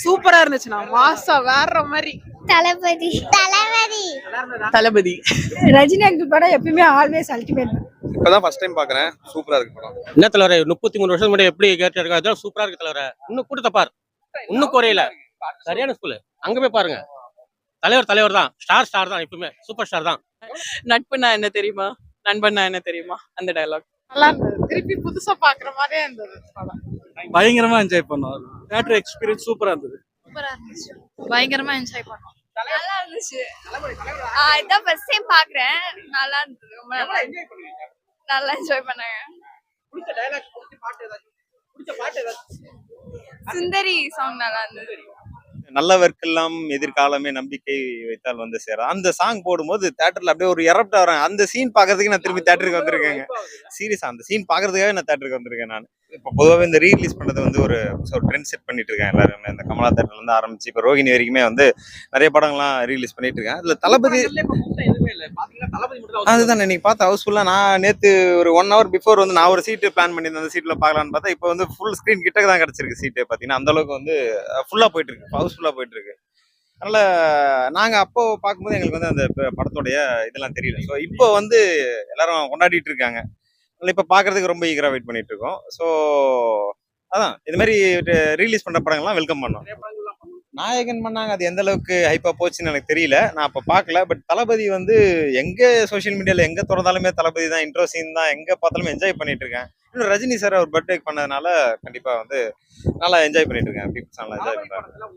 சூப்பரா இருந்துச்சுண்ணா. மாசா வேற மாதிரி. தளபதி தளபதி தளபதி. ரஜினி அங்கிள் படம் எப்பயுமே ஆல்வேஸ் அல்டிமேட். இப்பதான் ஃபர்ஸ்ட் டைம் பாக்குறேன். சூப்பரா இருக்கு படம். என்ன தலைவர 33 வருஷம் முன்னாடி எப்படி கேட்டு இருக்கா அதான் சூப்பரா இருக்கு தலைவர. இன்னும் கூட்டத்தை பார், இன்னும் குறையில. சரியான ஸ்கூல், அங்க போய் பாருங்க. தலைவர் தான், ஸ்டார் தான், எப்பவுமே சூப்பர் ஸ்டார் தான். நட்புனா என்ன தெரியுமா, நண்பன்னா என்ன தெரியுமா, அந்த டயலாக் நல்லா இருந்தது. திருப்பி புதுசா பாக்குற மாதிரியே இருந்தது படம். பயங்கரமா என்ஜாய் பண்ணோம். தியேட்டர் எக்ஸ்பீரியன்ஸ் சூப்பரா இருந்தது. சூப்பரா இருந்துச்சு. பயங்கரமா என்ஜாய் பண்ணோம். நல்லா இருந்துச்சு. இதான் ஃபர்ஸ்ட் டைம் பாக்குறேன். நல்லா இருந்தது. ரொம்ப நல்லா என்ஜாய் பண்ணேன். சுந்தரி சாங் நல்லா இருந்தது. நல்லவர்க்கெல்லாம் எதிர்காலமே நம்பிக்கை வைத்தால் வந்து சேர அந்த சாங் போடும்போது தியேட்டர்ல அப்படியே ஒரு எரப்ட் வரேன். அந்த சீன் பாக்குறதுக்கு நான் திரும்பி தியேட்டருக்கு வந்திருக்கேங்க. சீரியஸா அந்த சீன் பாக்குறதுக்காக நான் தியேட்டருக்கு வந்திருக்கேன். நான் இப்போ பொதுவாகவே இந்த ரீரிலீஸ் பண்ணது வந்து ஒரு ட்ரெண்ட் செட் பண்ணிட்டு இருக்கேன் எல்லாருமே. இந்த கமலா தேட்டர்ல இருந்து ஆரம்பிச்சு இப்போ ரோகிணி வரைக்குமே வந்து நிறைய படங்கள்லாம் ரீரிலீஸ் பண்ணிட்டு இருக்கேன். அதுல தளபதி அதுதான் இன்னைக்கு பார்த்த ஹவுஸ்ஃபுல்லா. நான் நேத்து ஒரு 1 hour பிஃபோர் வந்து நான் ஒரு சீட்டு பிளான் பண்ணியிருந்தேன். அந்த சீட்ல பார்க்கலான்னு பார்த்தா இப்போ வந்து ஃபுல் ஸ்கிரீன் கிட்ட தான் கிடைச்சிருக்கு சீட்டு. பார்த்தீங்கன்னா அந்த அளவுக்கு வந்து ஃபுல்லா போயிட்டு இருக்கு, ஹவுஸ்ஃபுல்லா போயிட்டு இருக்கு. அதனால நாங்க அப்போ பார்க்கும்போது எங்களுக்கு வந்து அந்த படத்தோடைய இதெல்லாம் தெரியல. ஸோ இப்போ வந்து எல்லாரும் கொண்டாடிட்டு இருக்காங்க. அதனால இப்போ பார்க்கறதுக்கு ரொம்ப ஈகரா வெயிட் பண்ணிட்டு இருக்கோம். ஸோ அதான் இது மாதிரி ரீலீஸ் பண்ற படங்கள்லாம் வெல்கம் பண்ணோம். நாயகன் பண்ணாங்க, அது எந்த அளவுக்கு ஹைப்பா போச்சுன்னு எனக்கு தெரியல. நான் அப்ப பார்க்கல. பட் தளபதி வந்து எங்க சோசியல் மீடியால எங்க திறந்தாலுமே தளபதி தான், இன்ட்ரோ சீன் தான், எங்க பார்த்தாலுமே என்ஜாய் பண்ணிட்டு இருக்கேன். இன்னும் ரஜினி சார் அவர் பர்த்டே பண்ணதுனால கண்டிப்பா வந்து நல்லா என்ஜாய் பண்ணிட்டு இருக்கேன். பீப்புள்ஸ் நல்லா என்ஜாய் பண்றாங்க.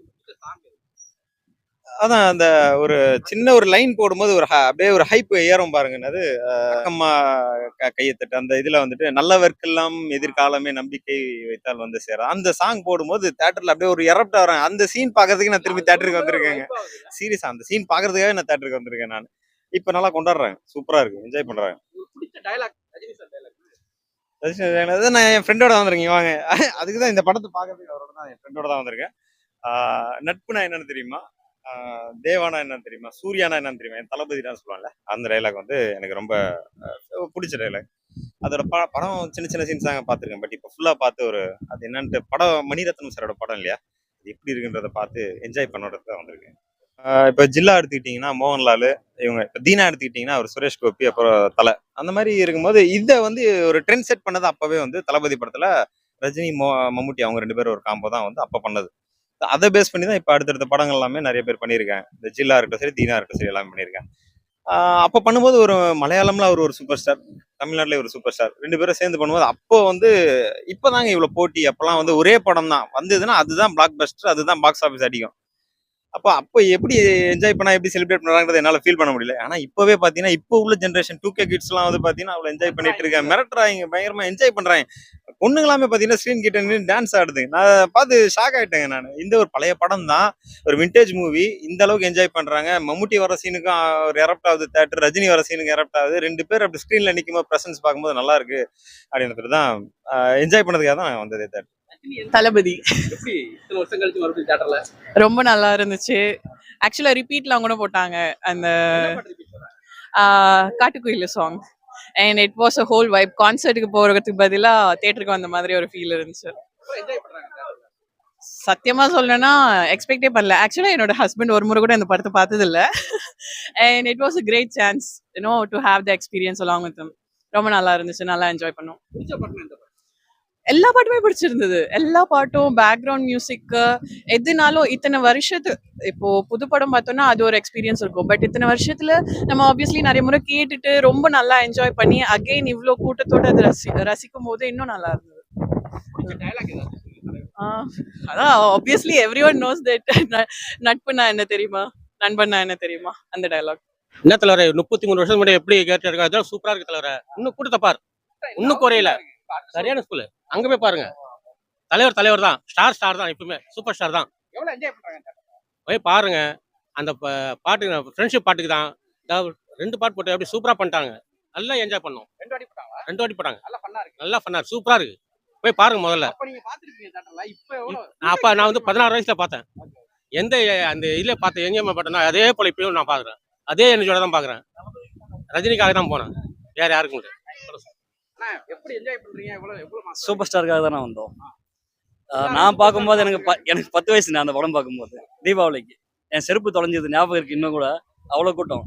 அதான் அந்த ஒரு சின்ன ஒரு லைன் போடும்போது ஒரு அப்படியே ஒரு ஹைப் ஏறும் பாருங்க. அது அக்கம்மா கையத்தட்டு அந்த இதுல வந்துட்டு நல்லவர்க்கெல்லாம் எதிர்காலமே நம்பிக்கை வைத்தால் வந்து சேர அந்த சாங் போடும்போது தியேட்டர்ல அப்படியே ஒரு எரப்ட் வரேன். அந்த சீன் பாக்குறதுக்கு நான் திரும்பி தியேட்டருக்கு வந்திருக்கேங்க. சீரியஸா அந்த சீன் பாக்குறதுக்காக நான் தியேட்டருக்கு வந்திருக்கேன். நான் இப்ப நல்லா கொண்டாடுறேன். சூப்பரா இருக்கு, என்ஜாய் பண்றாங்க. நான் என் ஃப்ரெண்டோட வந்திருக்கேன். வாங்க, அதுக்குதான் இந்த படத்தை பாக்குறதுக்கு அவரோட தான், என் ஃப்ரெண்டோட தான் வந்திருக்கேன். நட்புனா என்னன்னு தெரியுமா, தேவானா என்னன்னு தெரியுமா, சூர்யானா என்னன்னு தெரியுமா, என் தளபதி தான் சொல்லுவாங்கல்ல. அந்த டைலாக் வந்து எனக்கு ரொம்ப பிடிச்ச டைலாக். அதோட படம் சின்ன சின்ன சீன்ஸ் தாங்க பார்த்துருக்கேன். பட் இப்போ ஃபுல்லாக பார்த்து ஒரு அது என்னன்ட்டு படம் மணிரத்னம் சாரோட படம் இல்லையா, அது எப்படி இருக்குன்றத பார்த்து என்ஜாய் பண்ணுறது தான் வந்திருக்கேன். இப்போ ஜில்லா எடுத்துக்கிட்டிங்கன்னா மோகன்லால், இவங்க இப்போ தீனா எடுத்துக்கிட்டிங்கன்னா அவர் சுரேஷ் கோபி, அப்புறம் தலை. அந்த மாதிரி இருக்கும்போது இதை வந்து ஒரு ட்ரெண்ட் செட் பண்ணது அப்போவே வந்து தளபதி படத்தில் ரஜினி மம்முட்டி அவங்க 2 பேரும் ஒரு காம்போ தான் வந்து அப்போ பண்ணது. அதை பேஸ் பண்ணி தான் இப்போ அடுத்தடுத்த படங்கள் எல்லாமே நிறைய பேர் பண்ணியிருக்காங்க. இந்த ஜில்லா இருக்கட்டும் சரி, தீனா இருக்கட்டும் சரி, எல்லாமே பண்ணியிருக்காங்க. அப்போ பண்ணும்போது ஒரு மலையாளம்ல அவர் ஒரு சூப்பர் ஸ்டார், தமிழ்நாட்டிலே ஒரு சூப்பர் ஸ்டார், 2 பேரும் சேர்ந்து பண்ணும்போது அப்போ வந்து இப்போதாங்க இவ்வளோ போட்டி. அப்போல்லாம் வந்து ஒரே படம் தான் வந்ததுன்னா அதுதான் பிளாக் பஸ்டர், அதுதான் பாக்ஸ் ஆஃபீஸ் அடிக்கும். அப்போ எப்படி என்ஜாய் பண்ணா, எப்படி செலிப்ரேட் பண்றாங்கிறத என்னால ஃபீல் பண்ண முடியல. ஆனா இப்பவே பாத்தீங்கன்னா இப்போ உள்ள ஜென்ரேஷன் 2K கிட்ஸ் எல்லாம் வந்து பாத்தீங்கன்னா அவ்வளவு என்ஜாய் பண்ணிட்டு இருக்காங்க, மிரட்டுறாங்க, பயங்கரமா என்ஜாய் பண்றாங்க. பொண்ணுங்களாமே பாத்தீங்கன்னா ஸ்கிரீன் கிட்ட நின்று டான்ஸ் ஆடுது. நான் பார்த்து ஷாக் ஆயிட்டேங்க. நான் இந்த ஒரு பழைய படம் தான், ஒரு விண்டேஜ் மூவி, இந்த அளவுக்கு என்ஜாய் பண்றாங்க. மம்முட்டி வர சீனுக்கும் ஒரு எரப்ட் ஆகுது தேட்டர், ரஜினி வர சீனுக்கு எரப்ட் ஆகுது. 2 பேர் அப்படி ஸ்கிரீன்ல நிக்கும்போது பிரசன்ஸ் பார்க்கும்போது நல்லா இருக்கு அப்படின்னு தான் என்ஜாய் பண்ணதுக்காக தான் நான் வந்ததே தேட்டர். தளபதி எப்படி இத்தனை வருஷம் கழிச்சு மறுபடியும் தியேட்டர்ல ரொம்ப நல்லா இருந்துச்சு. ஆக்சுவலா ரிப்பீட்லாம் கூட போட்டாங்க அந்த காட்டுக்குயில song. And it was a whole vibe. கான்சர்ட்டுக்கு போறதுக்கு பதிலா தியேட்டருக்கு வந்த மாதிரி ஒரு ஃபீல் இருந்துச்சு. சத்தியமா சொல்லணும்னா எக்ஸ்பெக்டே பண்ணல. ஆக்சுவலா என்னோட ஹஸ்பண்ட் ஒரு முறை கூட இந்த படத்தை பார்த்தது இல்ல. And it was a great chance to have the experience along with him. ரொம்ப நல்லா இருந்துச்சு, நல்லா என்ஜாய் பண்ணோம். எல்லா பாட்டுமே பிடிச்சிருந்தது. எல்லா பாட்டும், பேக்ரவுண்ட் மியூசிக், எதுனாலும் இத்தனை வருஷத்து இப்போ புது படம் பார்த்தோம்னா அது ஒரு எக்ஸ்பீரியன்ஸ் இருக்கும். பட் இத்தனை வருஷத்துல நம்ம ஆப்வியஸ்லி நிறைய முறை கேட்டுட்டு ரொம்ப நல்லா என்ஜாய் பண்ணி அகைன் இவ்வளோ கூட்டத்தோட அதை ரசிக்கும் போது இன்னும் நல்லா இருந்தது. அதான் obviously everyone knows that நட்புனா என்ன தெரியுமா, நண்பன்னா என்ன தெரியுமா, அந்த டயலாக். என்ன தலைவர 33 வருஷம் முன்னாடி எப்படி கேட்டு இருக்கா அதான் சூப்பரா இருக்கு தலைவர. இன்னும் கூட்டத்தை பார், இன்னும் குறையில. சரியான ஸ்கூல், அங்க போய் பாருங்க. தலைவர் தான், ஸ்டார் தான், எப்பவுமே சூப்பர் ஸ்டார் தான். போய் பாருங்க. அந்த பாட்டுக்கு ஃப்ரெண்ட்ஷிப் பாட்டுக்கு தான் 2 பாட்டு போட்டு அப்படி சூப்பரா பண்ணிட்டாங்க. நல்லா என்ஜாய் பண்ணோம். 2 வாட்டி போட்டாங்க. நல்லா பண்ணாரு, சூப்பரா இருக்கு. போய் பாருங்க முதல்ல. அப்ப நான் வந்து 16 வயசுல பார்த்தேன். எந்த அந்த இதுல பார்த்தேன் எங்கேயுமே பார்த்தேன்னா அதே போல இப்பயும் நான் பாக்குறேன். அதே எனர்ஜியோட தான் பாக்குறேன். ரஜினிக்காக தான் போனேன், வேற யாருக்கும் இல்லை. எப்படி என்ஜாய் பண்றீங்க? சூப்பர் ஸ்டாருக்காக தானே வந்தோம். நான் பார்க்கும்போது எனக்கு 10 வயசு நான் அந்த படம் பார்க்கும்போது தீபாவளிக்கு என் செருப்பு தொலைஞ்சது ஞாபகம் இருக்கு இன்னும் கூட. அவ்வளோ கூட்டம்.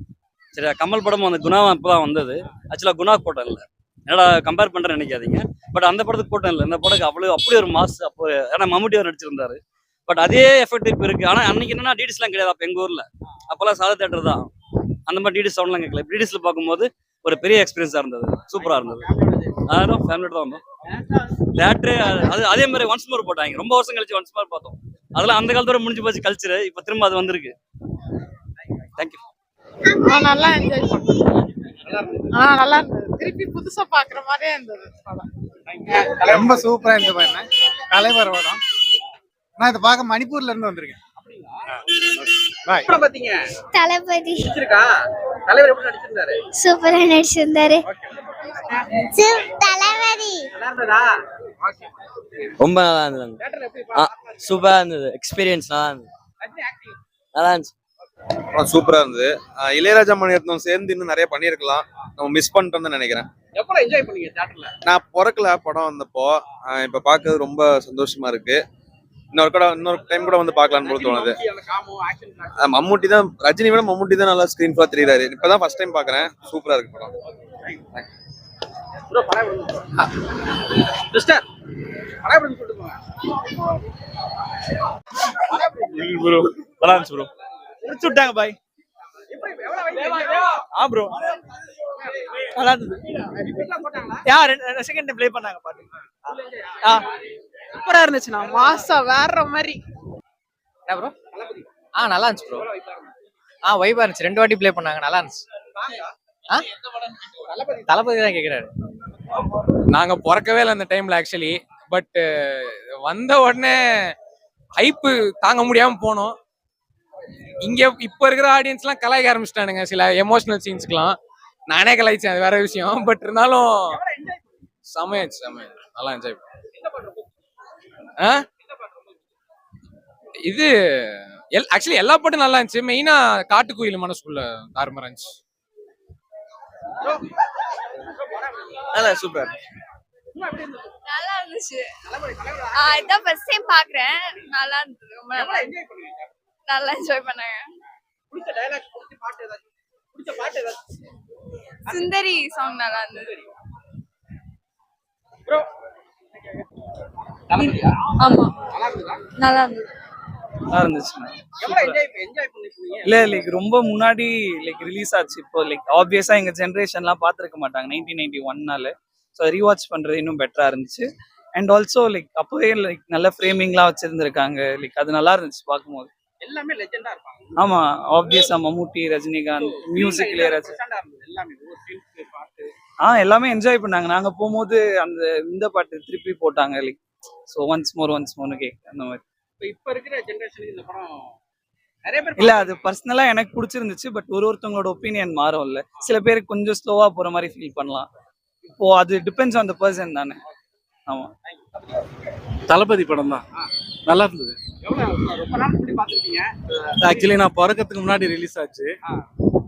சரி, கமல் படம் அந்த குணா இப்போ தான் வந்தது. ஆக்சுவலாக குணா கூட்டம் இல்லை, என்னடா கம்பேர் பண்ணுறேன்னு நினைக்காதீங்க. பட் அந்த படத்துக்கு கூட்டம் இல்லை, இந்த படத்துக்கு அப்படி ஒரு மாஸ். அப்போ ஏன்னா மம்முட்டி அவர் நடிச்சிருந்தாரு. பட் அதே எஃபெக்ட் இப்போ இருக்குது. ஆனால் அன்னைக்கு என்னன்னா டிடிஸ்லாம் கிடையாது அப்போ எங்கள் ஊரில். அப்போல்லாம் சாதா தேட்டர் தான், அந்த மாதிரி டிடிஸ் சவுண்ட்லாம் கேட்கல. டிடிஸில் பார்க்கும்போது ஒரு பெரிய எக்ஸ்பீரியன்ஸாக இருந்தது, சூப்பராக இருந்தது. அதனால ஃபேமிலியோட தான் வந்தோம். தேட்டரு அதே மாதிரி ஒன்ஸ் மோர் போட்டாங்க, ரொம்ப வருஷம் கழிச்சு ஒன்ஸ் மோர் பார்த்தோம். அதெல்லாம் அந்த காலத்தோட முடிஞ்சு போச்சு கல்ச்சர், இப்போ திரும்ப அது வந்திருக்கு. தேங்க்யூ. நல்லா என்ஜாய் பண்ணேன். நல்லா இருந்தது, திருப்பி புதுசா பாக்குற மாதிரியே இருந்தது படம். ரொம்ப சூப்பரா என்ஜாய் பண்ணேன். தலைவர் படம். நான் இதை பார்க்க மணிப்பூர்ல இருந்து வந்திருக்கேன். தளபதி தலைவர் எப்படி நடிச்சிருந்தாரு? சூப்பரா நடிச்சிருந்தாரு. தளபதி ரொம்ப நல்லா இருந்தது, சூப்பரா இருந்தது. எக்ஸ்பீரியன்ஸ் நல்லா இருந்தது, நல்லா இருந்துச்சு. சூப்பரா இருந்தது. இளையராஜா மணிரத்னம் சேர்ந்து இன்னும் நிறைய பண்ணியிருக்கலாம், நம்ம மிஸ் பண்ணிட்டோம்னு நினைக்கிறேன். எப்பறம் என்ஜாய் பண்ணீங்க தியேட்டர்ல? நான் பிறக்கல படம் வந்தப்போ, இப்ப பார்க்கறது ரொம்ப சந்தோஷமா இருக்கு. இன்னொரு டைம் கூட வந்து பார்க்கலாம்னு போல தோணுது. மம்முட்டி தான், ரஜினி விட மம்முட்டி தான் நல்லா ஸ்கிரீன் ஃபுல்லா தெரியுறாரு. இப்பதான் ஃபர்ஸ்ட் டைம் பாக்குறேன், சூப்பரா இருக்கு படம். சிஸ்டர் படம் எப்படி சொல்லுங்க? ப்ரோ நல்லா இருந்துச்சு ப்ரோ. முடிச்சு விட்டாங்க பாய். ப்ரோ நல்லா இருந்தது. செகண்ட் டைம் ப்ளே பண்ணாங்க பாட்டு. சூப்பரா இருந்துச்சுண்ணா, மாசா வேற மாதிரி. என்ன ப்ரோ? நல்லா இருந்துச்சு ப்ரோ. வைபா இருந்துச்சு, 2 வாட்டி ப்ளே பண்ணாங்க, நல்லா இருந்துச்சு. தளபதி தான் கேக்குறாரு. நாங்க பிறக்கவே இல்லை அந்த டைம்ல ஆக்சுவலி. பட் வந்த உடனே ஹைப்பு தாங்க முடியாம போனோம். இங்க இப்ப இருக்கிற ஆடியன்ஸ் எல்லாம் கலாய்க்க ஆரம்பிச்சிட்டானுங்க சில எமோஷனல் சீன்ஸ்க்குலாம். நானே கலாய்ச்சேன், அது வேற விஷயம். பட் இருந்தாலும் செமையாச்சு, நல்லா என்ஜாய் பண்ணேன். இது ஆக்சுவலி எல்லா பாட்டும் நல்லா இருந்துச்சு. மெயினா காட்டுக்குயில் மனசுக்குள்ள தாறுமாறா இருந்துச்சு. சூப்பர், நல்லா இருந்துச்சு. இதான் ஃபர்ஸ்ட் டைம் பாக்குறேன். நல்லா இருந்தது, ரொம்ப நல்லா என்ஜாய் பண்ணேன். சுந்தரி சாங் நல்லா இருந்தது. ஆமா நல்லா இருந்தது. நல்லா இருந்துச்சு. இல்ல லைக் ரொம்ப முன்னாடி லைக் ரிலீஸ் ஆச்சு. இப்போ லைக் ஆப்வியஸா எங்க ஜென்ரேஷன்லாம் பார்த்துருக்க மாட்டாங்க 1991. ஸோ ரீவாட்ச் பண்றது இன்னும் பெட்டரா இருந்துச்சு. அண்ட் ஆல்சோ லைக் அப்பவே லைக் நல்ல ஃப்ரேமிங்லாம் வச்சிருந்திருக்காங்க. லைக் அது நல்லா இருந்துச்சு பார்க்கும்போது. எல்லாமே லெஜெண்டா இருப்பாங்க. ஆமா, ஆப்வியஸா மம்முட்டி, ரஜினிகாந்த், மியூசிக் இளையராஜா எல்லாமே ஒரு சீன்ஸ் பாட்டு எல்லாமே என்ஜாய் பண்ணாங்க. நாங்க போகும்போது இந்த பாட்டு திருப்பி போட்டாங்க லைக் ஸோ ஒன்ஸ் மோர்னு கேட்க அந்த மாதிரி. இப்ப இருக்கிற ஜெனரேஷனுக்கு இந்த படம் நிறைய பேர் இல்ல அது பர்சனலா எனக்கு பிடிச்சிருந்துச்சு. பட் ஒருத்தவங்களோட ஒப்பீனியன் மாறும்ல. சில பேருக்கு கொஞ்சம் ஸ்லோவா போற மாதிரி ஃபீல் பண்ணலாம். இப்போ அது டிபெண்ட்ஸ் ஆன் த பர்சன் தானே. ஆமா, தளபதி படம் தான் நல்லா இருந்தது. ரொம்ப நாள் முன்னாடி பாத்துருக்கீங்க. ஆக்சுவலி நான் பிறக்கிறதுக்கு முன்னாடி ரிலீஸ் ஆச்சு.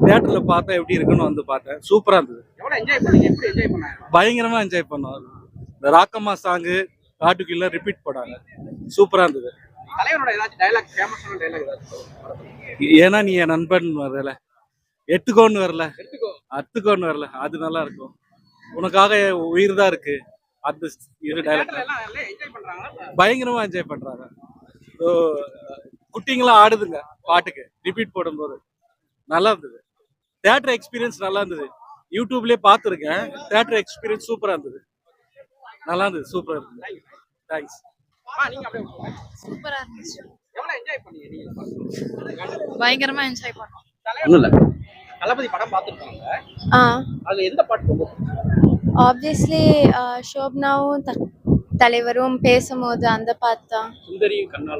தியேட்டர்ல பார்த்தா எப்படி இருக்குன்னு வந்து பார்த்தேன். சூப்பரா இருந்தது. எவ்வளவு என்ஜாய் பண்ணீங்க? எப்படி என்ஜாய் பண்ணாங்க? பயங்கரமா என்ஜாய் பண்ணோம். இந்த ராக்கம்மா சாங்கு காட்டுக்குள்ள ரிப்பீட் பண்ணாங்க, சூப்பரா இருந்தது. தலைவரோட ஏதாச்சும் டயலாக், ஃபேமஸான டயலாக் ஏதாச்சும்? ஏன்னா நீ என் நண்பன் வரல, எட்டுக்கோன்னு வரல, அத்துக்கோன்னு வரல, அது நல்லா இருக்கும். உனக்காக உயிர் தான் இருக்கு, அந்த இரு டயலாக் என்ஜாய் பண்றாங்க, பயங்கரமா என்ஜாய் பண்றாங்க. குட்டிங்களாம் ஆடுதுங்க பாட்டுக்கு ரிப்பீட் போடும்போது. நல்லா இருந்தது. தியேட்டர் எக்ஸ்பீரியன்ஸ் நல்லா இருந்தது. யூடியூப்லயே பார்த்துருக்கேன். தியேட்டர் எக்ஸ்பீரியன்ஸ் சூப்பரா இருந்தது, நல்லா இருந்தது, சூப்பரா இருந்தது. தேங்க்ஸ். நீங்க அப்படியே சூப்பரா இருந்துச்சு. எவ்வளவு என்ஜாய் பண்ணீங்க நீங்க? பயங்கரமா என்ஜாய் பண்ணோம். ஒண்ணுல தளபதி படம் பார்த்துருக்காங்க. அதுல எந்த பாட்டு ரொம்ப ஆப்வியஸ்லி ஷோப்னாவும் தலைவரும் பேசும்போது அந்த பாட்டு தான். சுந்தரியும் கண்ணால.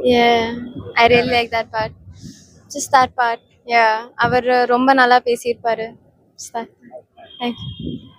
I really like that part. Just that part. அவர் ரொம்ப நல்லா பேசியிருப்பாரு. Thank you.